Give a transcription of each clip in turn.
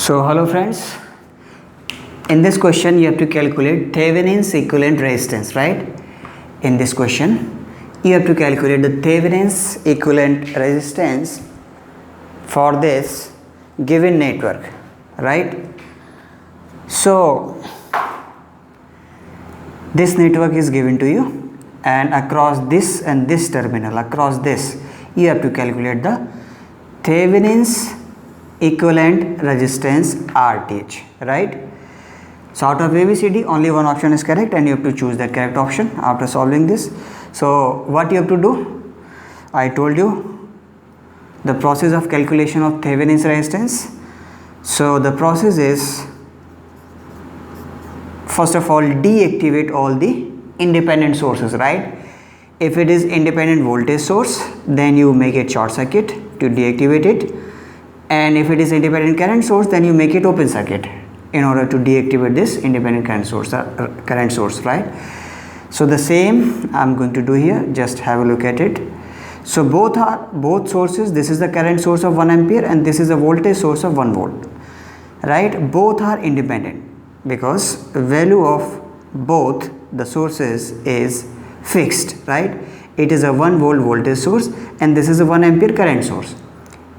So hello friends, in this question you have to calculate Thevenin's equivalent resistance, right? In this question you have to calculate the Thevenin's equivalent resistance for this given network, right? So this network is given to you, and across this and this terminal, across this you have to calculate the Thevenin's equivalent resistance RTH, right? So out of ABCD only one option is correct and you have to choose that correct option after solving this. So what you have to do, I told you the process of calculation of Thevenin's resistance. So the process is, first of all, deactivate all the independent sources, right? If it is independent voltage source, then you make it short circuit to deactivate it, and if it is independent current source, then you make it open circuit in order to deactivate this independent current source, right? So the same I'm going to do here. Just have a look at it. So both sources, this is the current source of 1 ampere and this is a voltage source of 1 volt, right? Both are independent because value of both the sources is fixed, right? It is a 1 volt voltage source and this is a 1 ampere current source,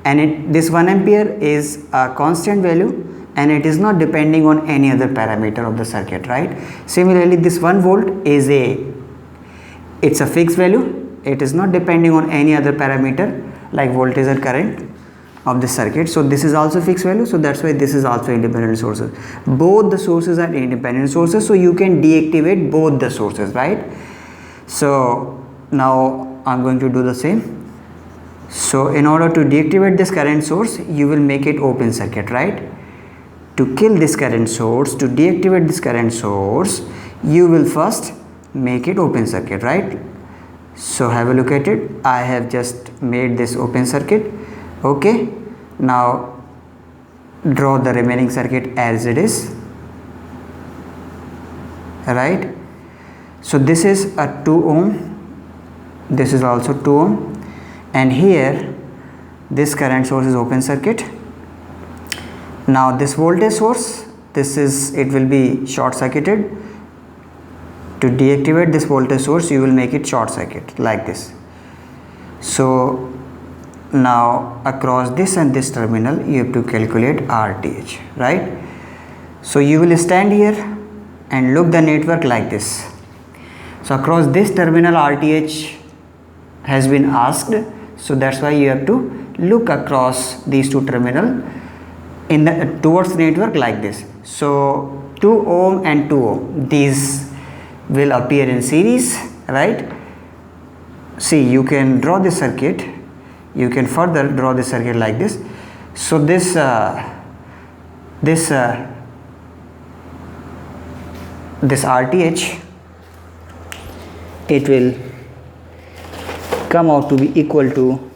and this 1 ampere is a constant value and it is not depending on any other parameter of the circuit, right? Similarly, this 1 volt is it's a fixed value. It is not depending on any other parameter like voltage or current of the circuit. So this is also fixed value, so that's why this is also independent sources. Both the sources are independent sources, so you can deactivate both the sources, right? So now I'm going to do the same. So in order to deactivate this current source, you will make it open circuit, right? To kill this current source, to deactivate this current source, you will first make it open circuit, right? So have a look at it. I have just made this open circuit. Okay, now draw the remaining circuit as it is, right? So this is a 2 ohm, this is also 2 ohm, and here this current source is open circuit. Now this voltage source, it will be short circuited. To deactivate this voltage source, you will make it short circuit like this. So now across this and this terminal you have to calculate RTH, right? So you will stand here and look the network like this. So across this terminal RTH has been asked, so that's why you have to look across these two terminal towards the network like this. So 2 ohm and 2 ohm, these will appear in series, right? See, you can draw this circuit, you can further draw this circuit like this. So this RTH, it will come out to be equal to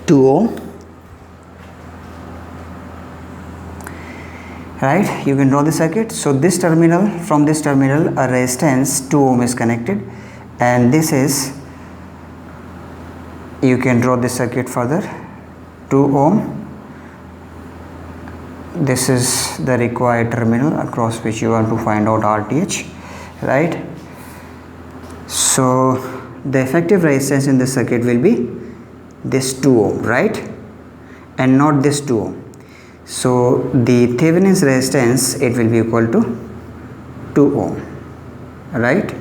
2 ohm, right? You can draw the circuit. So this terminal, from this terminal a resistance 2 ohm is connected, and this is, you can draw this circuit further, 2 ohm. This is the required terminal across which you want to find out RTH, right? So the effective resistance in this circuit will be this 2 ohm, right, and not this 2 ohm. So the Thevenin's resistance, it will be equal to 2 ohm, right?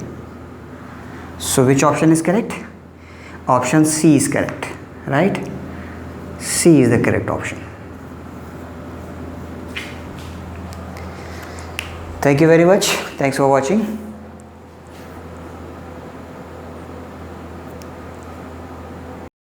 So which option is correct? Option C is correct, right? C is the correct option. Thank you very much. Thanks for watching.